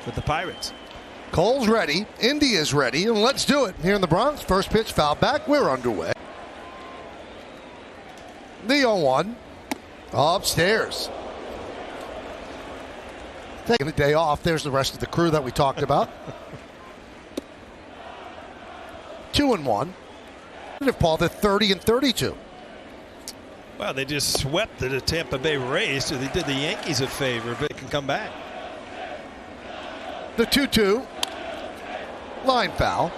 with the Pirates. Cole's ready, India's ready, and let's do it here in the Bronx. First pitch, foul back, we're underway. The 0-1, upstairs. Taking a day off, there's the rest of the crew that we talked about. 2-1. Paul, they're 30-32. Well, they just swept the Tampa Bay Rays, so they did the Yankees a favor, but they can come back. The 2-2. Line foul.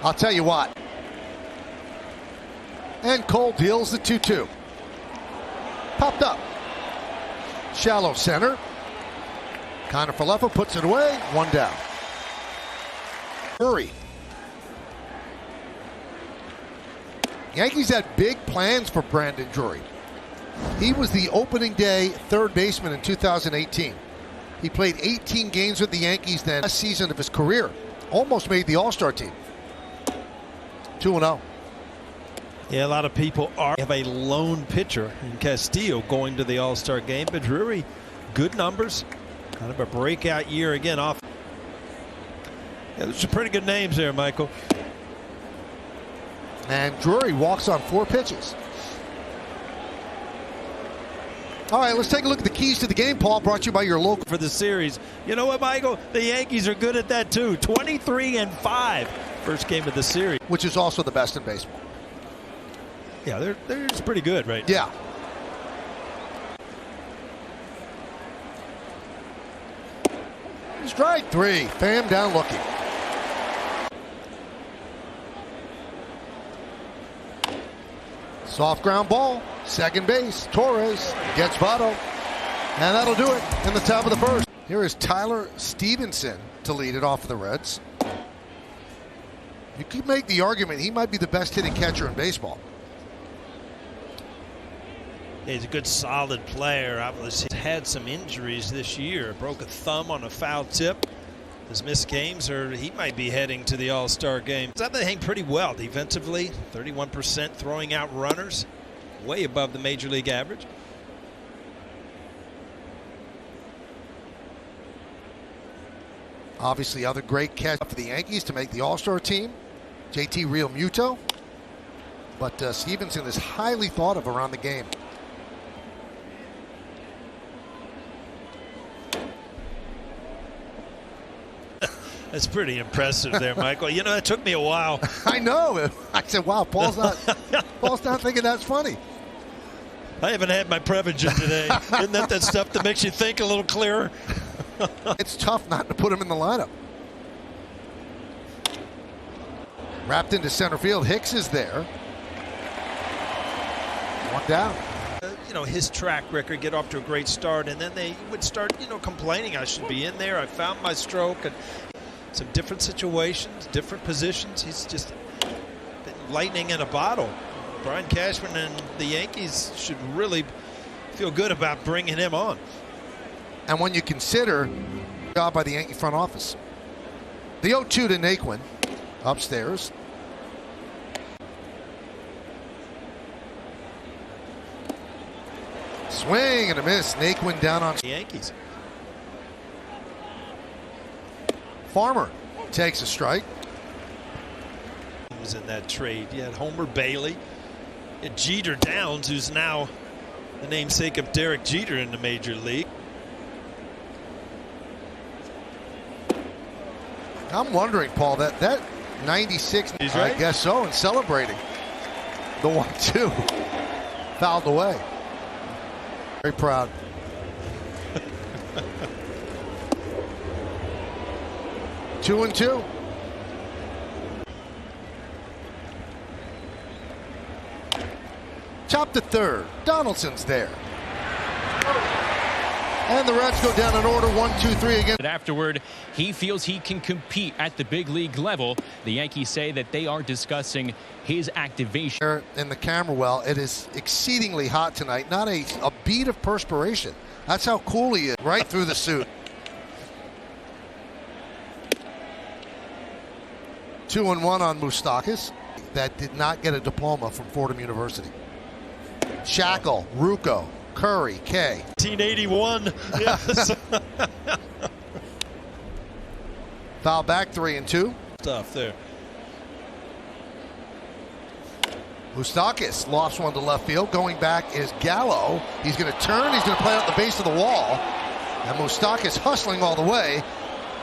I'll tell you what. And Cole deals the 2-2. Popped up. Shallow center. Connor Falefa puts it away. One down. Hurry. Yankees had big plans for Brandon Drury. He was the opening day third baseman in 2018. He played 18 games with the Yankees then, last season of his career. Almost made the All-Star team. 2-0. Yeah, a lot of people have a lone pitcher in Castillo going to the All-Star game, but Drury, good numbers. Kind of a breakout year again off. Yeah, those are pretty good names there, Michael. And Drury walks on 4 pitches. All right, let's take a look at the keys to the game, Paul, brought to you by your local. For the series. You know what, Michael? The Yankees are good at that, too. 23-5. First game of the series. Which is also the best in baseball. Yeah, they're just pretty good right now. Yeah. Strike 3. Pham down looking. Soft ground ball. Second base. Torres gets Votto. And that'll do it in the top of the first. Here is Tyler Stevenson to lead it off for the Reds. You could make the argument he might be the best hitting catcher in baseball. He's a good, solid player. Obviously, he's had some injuries this year. Broke a thumb on a foul tip. Has missed games, or he might be heading to the All-Star game. He's up there hanging pretty well defensively. 31% throwing out runners, way above the major league average. Obviously, other great catch for the Yankees to make the All-Star team. JT Realmuto. But Stevenson is highly thought of around the game. That's pretty impressive there, Michael. You know, it took me a while. I know. I said, wow, Paul's not thinking that's funny. I haven't had my Prevagen today. Isn't that stuff that makes you think a little clearer? It's tough not to put him in the lineup. Wrapped into center field. Hicks is there. One down. You know, his track record, get off to a great start, and then they would start, complaining, I should be in there. I found my stroke. And some different situations, different positions. He's just been lightning in a bottle. Brian Cashman and the Yankees should really feel good about bringing him on. And when you consider the job by the Yankee front office. The 0-2 to Naquin upstairs. Swing and a miss. Naquin down on the Yankees. Farmer takes a strike. Was in that trade. You had Homer Bailey, and Jeter Downs, who's now the namesake of Derek Jeter in the major league. I'm wondering, Paul, that 96, He's right. I guess so, and celebrating. The 1-2 fouled away. Very proud. Two and two. Top to third. Donaldson's there. And the Reds go down in order 1-2-3 again. Afterward, he feels he can compete at the big league level. The Yankees say that they are discussing his activation. In the camera well, it is exceedingly hot tonight. Not a bead of perspiration. That's how cool he is, right through the suit. 2-1 on Moustakas. That did not get a diploma from Fordham University. Shackle, Rucco, Curry, Kay. 1981. Yes. Foul back, 3-2. Stuff there. Moustakas lofts one to left field. Going back is Gallo. He's going to turn. He's going to play out the base of the wall. And Moustakas hustling all the way.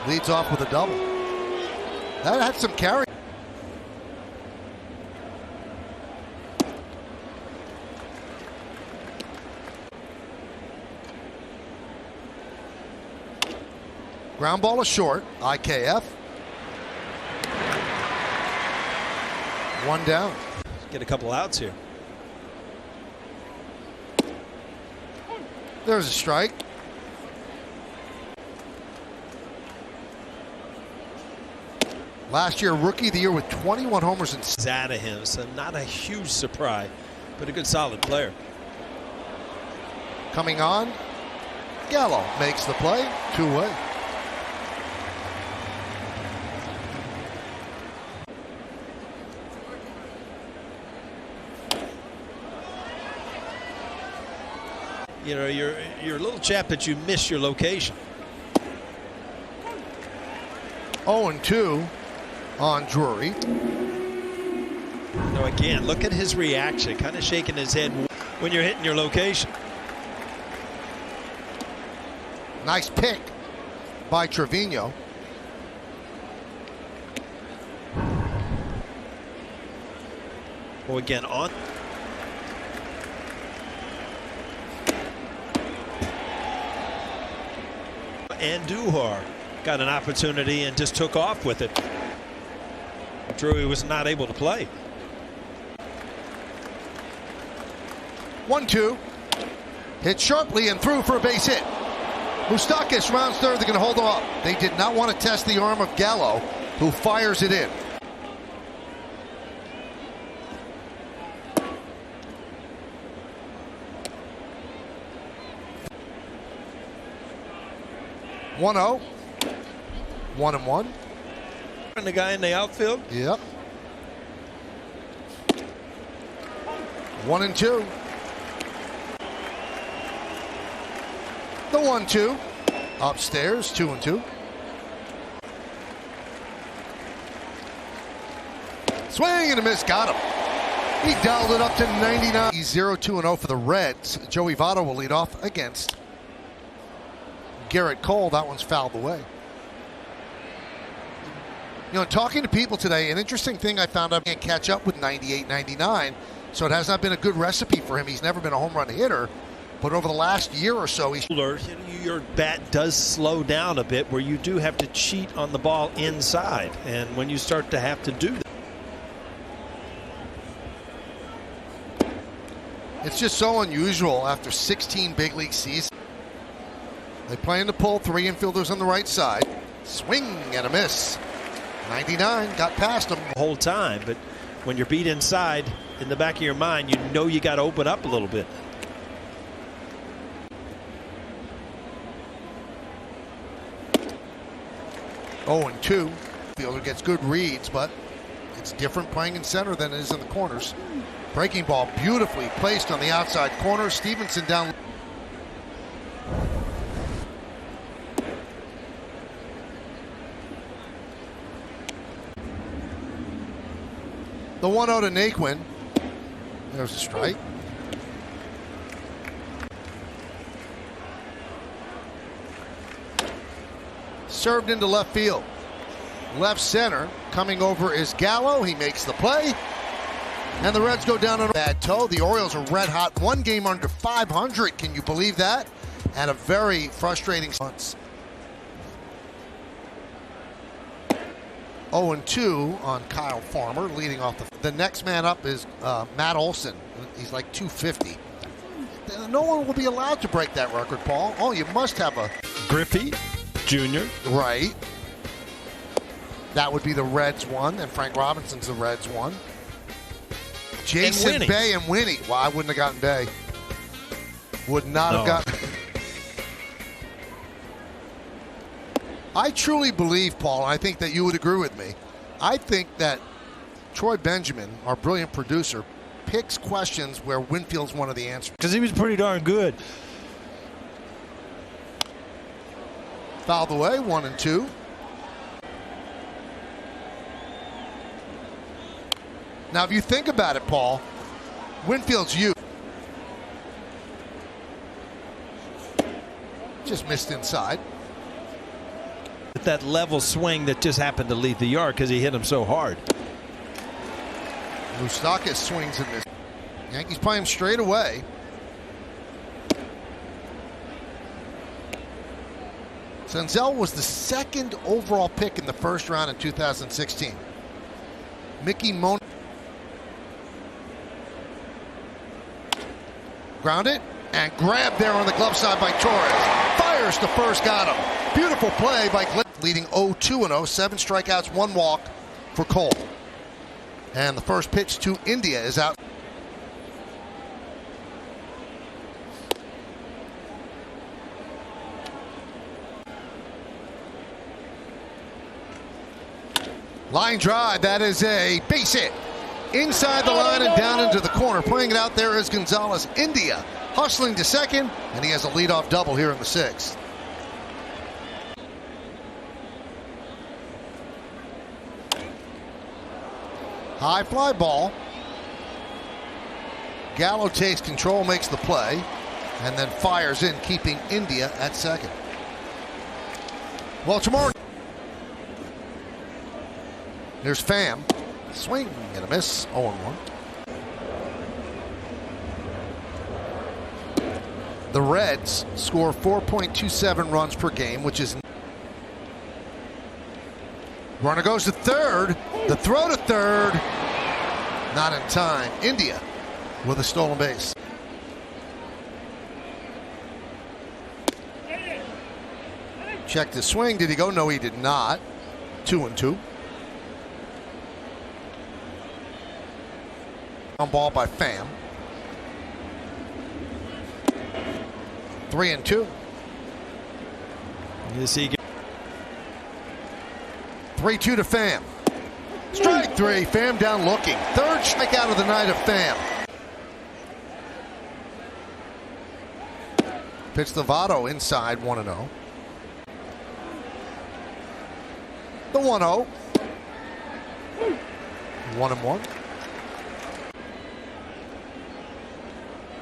Leads off with a double. That had some carry. Ground ball is short. IKF. One down. Get a couple outs here. There's a strike. Last year, Rookie of the Year with 21 homers and It's out of him, so not a huge surprise, but a good solid player. coming on. Gallo makes the play. 2-way. You know, you're a little chap that you miss your location. 0-2 on Drury. You know, again, look at his reaction, kind of shaking his head when you're hitting your location. Nice pick by Trevino. Well, again, on. And Duhar got an opportunity and just took off with it. Drury was not able to play. 1-2. Hit sharply and through for a base hit. Moustakas rounds third. They're going to hold him up. They did not want to test the arm of Gallo, who fires it in. One 0. 1-1. And the guy in the outfield. Yep. 1-2. The 1-2. Upstairs, 2-2. Swing and a miss, got him. He dialed it up to 99. He's 0-2-0 for the Reds. Joey Votto will lead off against Gerrit Cole. That one's fouled away. You know, talking to people today, an interesting thing I found out, he can't catch up with 98, 99, so it has not been a good recipe for him. He's never been a home run hitter, but over the last year or so, he's... Your bat does slow down a bit where you do have to cheat on the ball inside, and when you start to have to do that. It's just so unusual after 16 big league seasons. They plan to pull 3 infielders on the right side. Swing and a miss. 99 got past him The whole time, but when you're beat inside, in the back of your mind, you know you got to open up a little bit. Oh, and 2. Fielder gets good reads, but it's different playing in center than it is in the corners. Breaking ball beautifully placed on the outside corner. Stevenson down. The 1-0 to Naquin. There's a strike. Served into left field. Left center. Coming over is Gallo. He makes the play. And the Reds go down on a bad toe. The Orioles are red hot. 1 game under 500. Can you believe that? And a very frustrating months. 0-2 on Kyle Farmer, leading off the next man up is Matt Olson. He's like 250. No one will be allowed to break that record, Paul. Oh, you must have a Griffey Jr. Right. That would be the Reds one, and Frank Robinson's the Reds one. Jason Bay and Winnie. Well, I wouldn't have gotten Bay. Would not have gotten. I truly believe, Paul, and I think that you would agree with me. I think that Troy Benjamin, our brilliant producer, picks questions where Winfield's one of the answers. Because he was pretty darn good. Fouled away, 1-2. Now, if you think about it, Paul, Winfield's you. Just missed inside. That level swing that just happened to leave the yard because he hit him so hard. Moustakas swings in this. Yankees play him straight away. Senzel was the second overall pick in the first round in 2016. Mickey Mon. Grounded and grabbed there on the glove side by Torres. Fires to first, got him. Beautiful play by Glenn, leading 0-2-0, 7 strikeouts, 1 walk for Cole. And the first pitch to India is out. Line drive, that is a base hit. Inside the line and down into the corner. Playing it out there is Gonzalez. India hustling to second, and he has a leadoff double here in the 6th. High fly ball. Gallo takes control, makes the play, and then fires in, keeping India at second. Well, tomorrow. Here's Pham. Swing and a miss. 0-1. The Reds score 4.27 runs per game, which is. Runner goes to third. The throw to third. Not in time. India with a stolen base. Checked the swing. Did he go? No, he did not. 2-2. On ball by Pham. 3-2. You see. 3-2 to Pham. Strike 3. Pham down looking. Third strikeout of the night of Pham. Pitch to Votto inside 1-0. The 1-0. 1-1.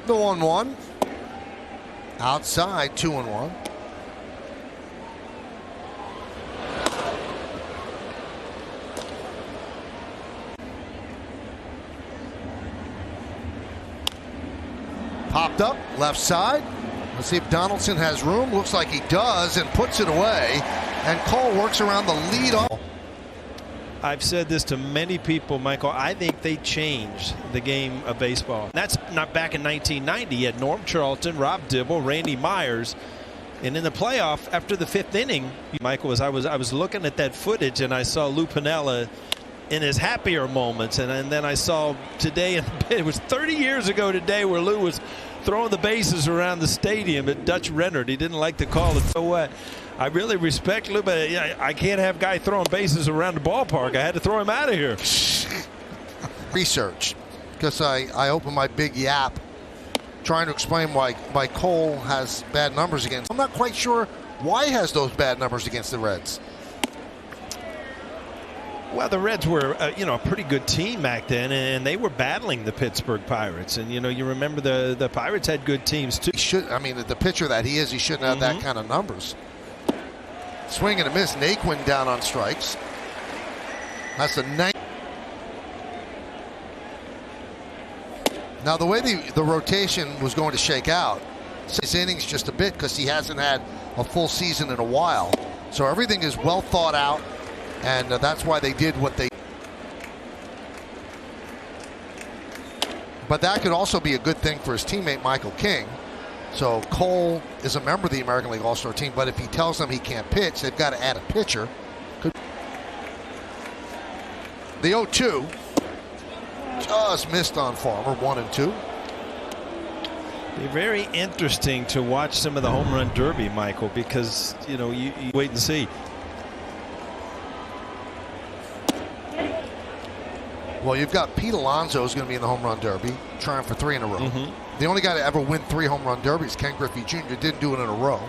The 1-1. Outside 2-1. Popped up left side. Let's see if Donaldson has room. Looks like he does, and puts it away. And Cole works around the lead off. I've said this to many people, Michael. I think they changed the game of baseball. That's not back in 1990. You had Norm Charlton, Rob Dibble, Randy Myers. And in the playoff, after the 5th inning, Michael, I was looking at that footage, and I saw Lou Piniella in his happier moments. And then I saw today, it was 30 years ago today, where Lou was throwing the bases around the stadium at Dutch Rennert. He didn't like to call it. So what? I really respect Lou, but I can't have a guy throwing bases around the ballpark. I had to throw him out of here. Research, because I opened my big yap trying to explain why Cole has bad numbers against. I'm not quite sure why he has those bad numbers against the Reds. Well, the Reds were, a pretty good team back then, and they were battling the Pittsburgh Pirates. And you remember the Pirates had good teams too. The pitcher that he is, he shouldn't have that kind of numbers. Swing and a miss. Naquin down on strikes. That's the 9th. Now, the way the rotation was going to shake out, 6 innings just a bit, because he hasn't had a full season in a while. So everything is well thought out, and that's why they did what they. But that could also be a good thing for his teammate Michael King. So Cole is a member of the American League All-Star team, but if he tells them he can't pitch, they've got to add a pitcher. The 0-2 just missed on Farmer. 1-2. Be very interesting to watch some of the home run derby, Michael, because you wait and see. Well, you've got Pete Alonso is going to be in the home run derby, trying for 3 in a row. The only guy to ever win 3 home run derbies, Ken Griffey Jr., didn't do it in a row.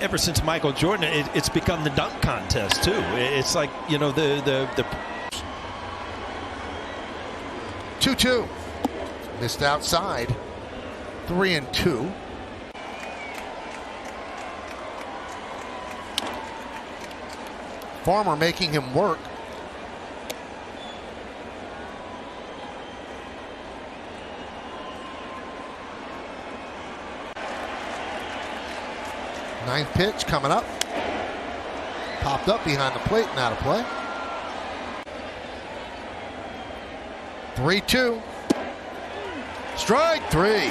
Ever since Michael Jordan, it's become the dunk contest too. It's like the 2-2. Missed outside. 3-2. Farmer making him work. Ninth pitch coming up. Popped up behind the plate and out of play. 3-2. Strike three.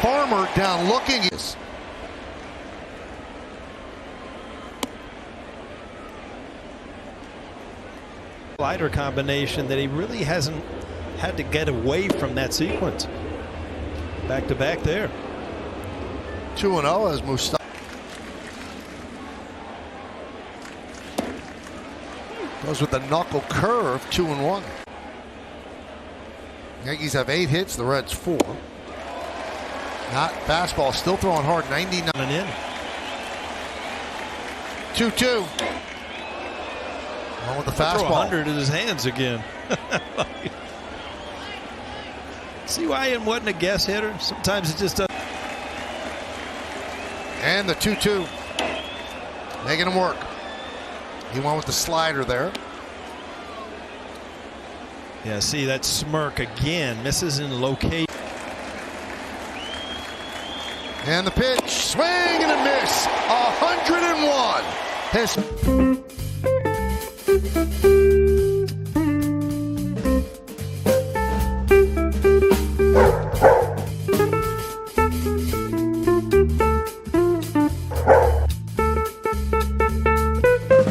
Farmer down looking. Slider combination that he really hasn't had to get away from that sequence. Back to back there. 2-0 as Mustafa. Goes with the knuckle curve. 2-1. Yankees have 8 hits, the Reds 4. Not fastball, still throwing hard. 99 and in. 2-2. One with the Throw fastball. 100 in his hands again. See why he wasn't a guess hitter? Sometimes it just doesn't. And the 2-2. Making him work. He went with the slider there. Yeah, see that smirk again. Misses in location. And the pitch. Swing and a miss. 101. His